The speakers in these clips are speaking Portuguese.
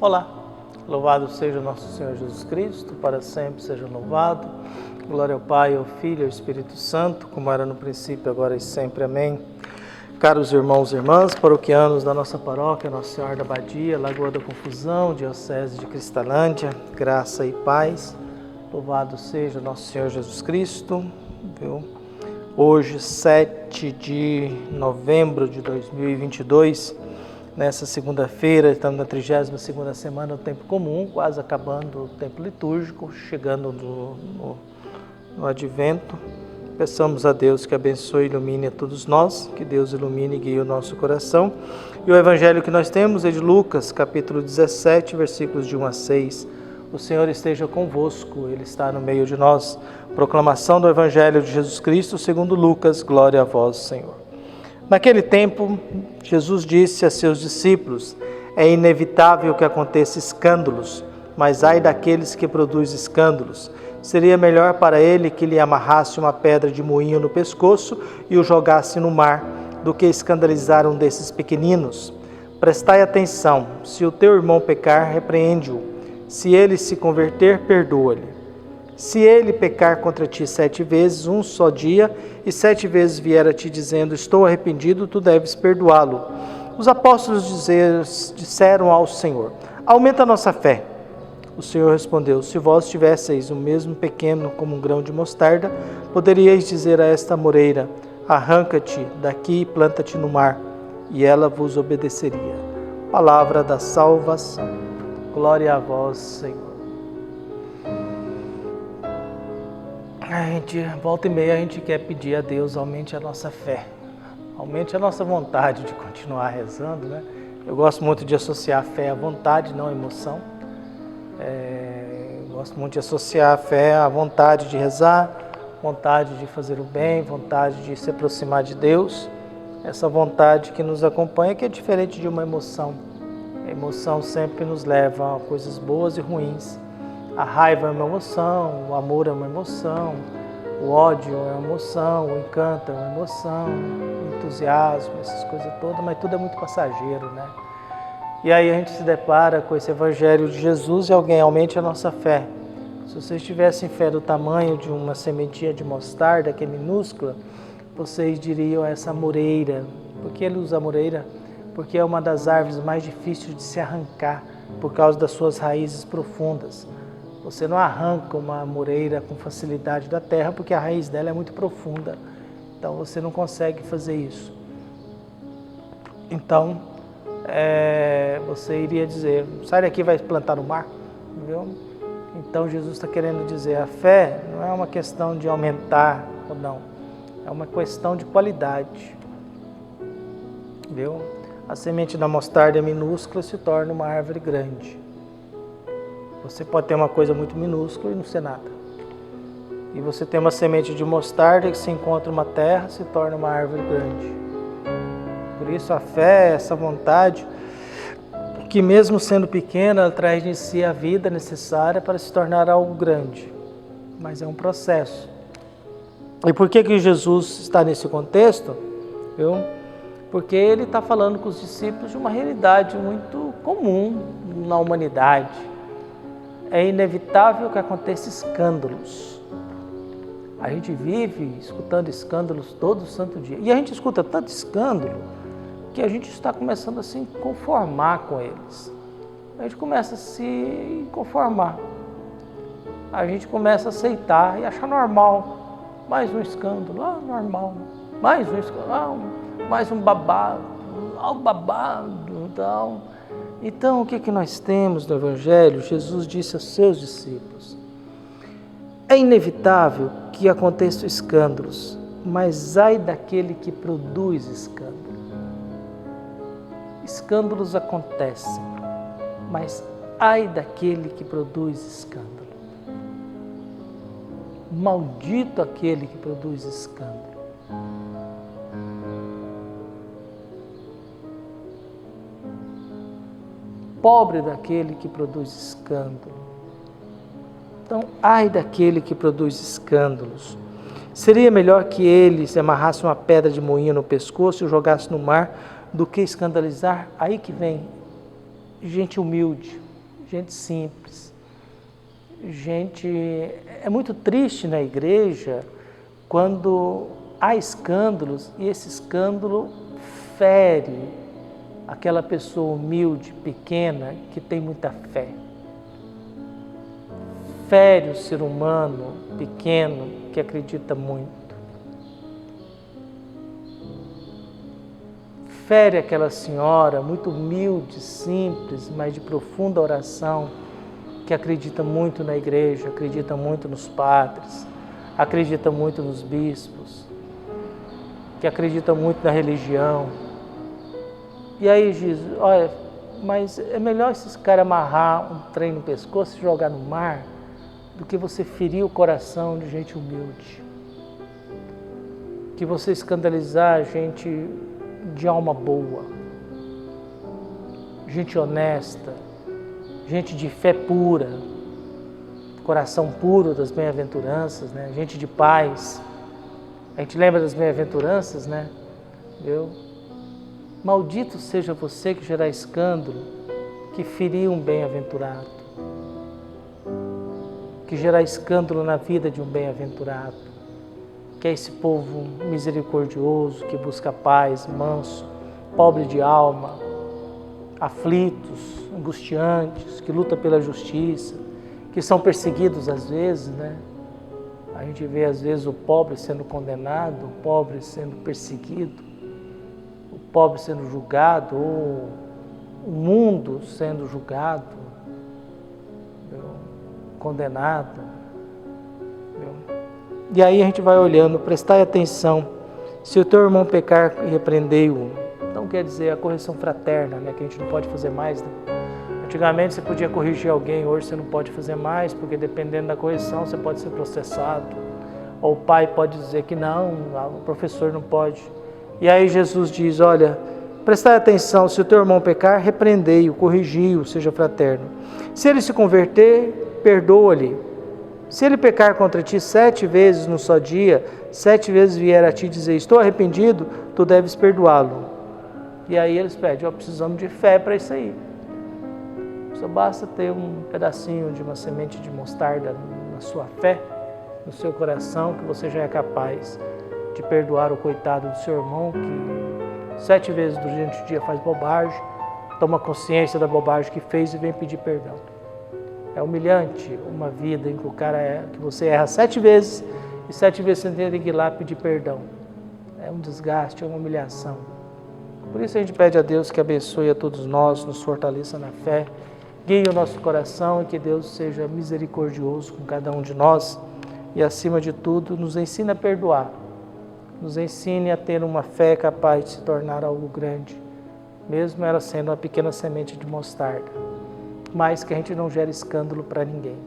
Olá, louvado seja o nosso Senhor Jesus Cristo, para sempre seja louvado. Glória ao Pai, ao Filho e ao Espírito Santo, como era no princípio, agora e sempre. Amém. Caros irmãos e irmãs, paroquianos da nossa paróquia, Nossa Senhora da Abadia, Lagoa da Confusão, Diocese de Cristalândia, graça e paz. Louvado seja o nosso Senhor Jesus Cristo. Hoje, 7 de novembro de 2022, nessa segunda-feira, estamos na 32ª semana do tempo comum, quase acabando o tempo litúrgico, chegando no advento. Peçamos a Deus que abençoe e ilumine a todos nós, que Deus ilumine e guie o nosso coração. E o evangelho que nós temos é de Lucas, capítulo 17, versículos de 1 a 6. O Senhor esteja convosco, Ele está no meio de nós. Proclamação do evangelho de Jesus Cristo segundo Lucas, glória a vós, Senhor. Naquele tempo, Jesus disse a seus discípulos: é inevitável que aconteça escândalos, mas ai daqueles que produzem escândalos. Seria melhor para ele que lhe amarrasse uma pedra de moinho no pescoço e o jogasse no mar, do que escandalizar um desses pequeninos. Prestai atenção: se o teu irmão pecar, repreende-o. Se ele se converter, perdoa-lhe. Se ele pecar contra ti 7 vezes, um só dia, e 7 vezes vier a ti dizendo: estou arrependido, tu deves perdoá-lo. Os apóstolos disseram ao Senhor: aumenta a nossa fé. O Senhor respondeu: se vós tivesseis o mesmo pequeno como um grão de mostarda, poderíeis dizer a esta moreira: arranca-te daqui e planta-te no mar, e ela vos obedeceria. Palavra da salvação. Glória a vós, Senhor. Volta e meia a gente quer pedir a Deus: aumente a nossa fé, aumente a nossa vontade de continuar rezando, né? Eu gosto muito de associar a fé à vontade, não à emoção. Gosto muito de associar a fé à vontade de rezar, vontade de fazer o bem, vontade de se aproximar de Deus. Essa vontade que nos acompanha, que é diferente de uma emoção. A emoção sempre nos leva a coisas boas e ruins. A raiva é uma emoção, o amor é uma emoção, o ódio é uma emoção, o encanto é uma emoção, o entusiasmo, essas coisas todas, mas tudo é muito passageiro, né? E aí a gente se depara com esse evangelho de Jesus e alguém aumente a nossa fé. Se vocês tivessem fé do tamanho de uma sementinha de mostarda, que é minúscula, vocês diriam essa moreira. Por que ele usa a moreira? Porque é uma das árvores mais difíceis de se arrancar por causa das suas raízes profundas. Você não arranca uma moreira com facilidade da terra porque a raiz dela é muito profunda. Então você não consegue fazer isso. Então, você iria dizer: sai daqui e vai plantar no mar. Entendeu? Então Jesus está querendo dizer: a fé não é uma questão de aumentar ou não. É uma questão de qualidade. Entendeu? A semente da mostarda é minúscula, se torna uma árvore grande. Você pode ter uma coisa muito minúscula e não ser nada. E você tem uma semente de mostarda que se encontra uma terra, se torna uma árvore grande. Por isso a fé, essa vontade, que mesmo sendo pequena, ela traz de si a vida necessária para se tornar algo grande. Mas é um processo. E por que Jesus está nesse contexto? Porque ele está falando com os discípulos de uma realidade muito comum na humanidade. É inevitável que aconteça escândalos. A gente vive escutando escândalos todo santo dia. E a gente escuta tanto escândalo que a gente está começando a se conformar com eles. A gente começa a se conformar. A gente começa a aceitar e achar normal. Mais um escândalo, normal. Mais um escândalo, mais um babado, babado, tal. Então, o que nós temos no Evangelho? Jesus disse aos seus discípulos: é inevitável que aconteçam escândalos, mas ai daquele que produz escândalo. Escândalos acontecem, mas ai daquele que produz escândalo. Maldito aquele que produz escândalo. Pobre daquele que produz escândalo. Então, ai daquele que produz escândalos. Seria melhor que ele se amarrasse uma pedra de moinho no pescoço e o jogasse no mar, do que escandalizar. Aí que vem gente humilde, gente simples. Gente, é muito triste na igreja quando há escândalos e esse escândalo fere aquela pessoa humilde, pequena, que tem muita fé. Fere o ser humano pequeno que acredita muito. Fere aquela senhora muito humilde, simples, mas de profunda oração, que acredita muito na igreja, acredita muito nos padres, acredita muito nos bispos, que acredita muito na religião. E aí Jesus, olha, mas é melhor esses caras amarrar um trem no pescoço e jogar no mar do que você ferir o coração de gente humilde. Que você escandalizar gente de alma boa, gente honesta, gente de fé pura, coração puro das bem-aventuranças, né? Gente de paz. A gente lembra das bem-aventuranças, né? Viu? Maldito seja você que gerar escândalo, que ferir um bem-aventurado, que gerar escândalo na vida de um bem-aventurado, que é esse povo misericordioso, que busca paz, manso, pobre de alma, aflitos, angustiantes, que luta pela justiça, que são perseguidos às vezes, né? A gente vê às vezes o pobre sendo condenado, o pobre sendo perseguido, o pobre sendo julgado, ou o mundo sendo julgado, condenado. E aí a gente vai olhando, prestai atenção, se o teu irmão pecar, repreendei-o. Então quer dizer, a correção fraterna, né, que a gente não pode fazer mais, né? Antigamente você podia corrigir alguém, hoje você não pode fazer mais, porque dependendo da correção você pode ser processado. Ou o pai pode dizer que não, o professor não pode. E aí Jesus diz, olha, prestai atenção, se o teu irmão pecar, repreendei-o, corrigi-o, seja fraterno. Se ele se converter, perdoa-lhe. Se ele pecar contra ti 7 vezes no só dia, 7 vezes vier a ti dizer, estou arrependido, tu deves perdoá-lo. E aí eles pedem, precisamos de fé para isso aí. Só basta ter um pedacinho de uma semente de mostarda na sua fé, no seu coração, que você já é capaz de perdoar o coitado do seu irmão, que 7 vezes durante o dia faz bobagem, toma consciência da bobagem que fez e vem pedir perdão. É humilhante uma vida em que que você erra 7 vezes e 7 vezes você tem que ir lá pedir perdão. É um desgaste, é uma humilhação. Por isso a gente pede a Deus que abençoe a todos nós, nos fortaleça na fé, guie o nosso coração e que Deus seja misericordioso com cada um de nós e, acima de tudo, nos ensine a perdoar, nos ensine a ter uma fé capaz de se tornar algo grande, mesmo ela sendo uma pequena semente de mostarda, mas que a gente não gere escândalo para ninguém,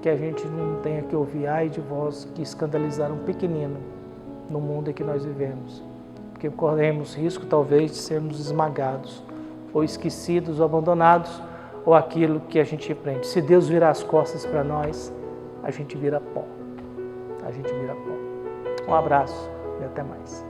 que a gente não tenha que ouvir ai de vós que escandalizaram um pequenino no mundo em que nós vivemos, porque corremos risco talvez de sermos esmagados, ou esquecidos, ou abandonados, ou aquilo que a gente aprende. Se Deus virar as costas para nós, a gente vira pó. A gente vira pó. Um abraço e até mais.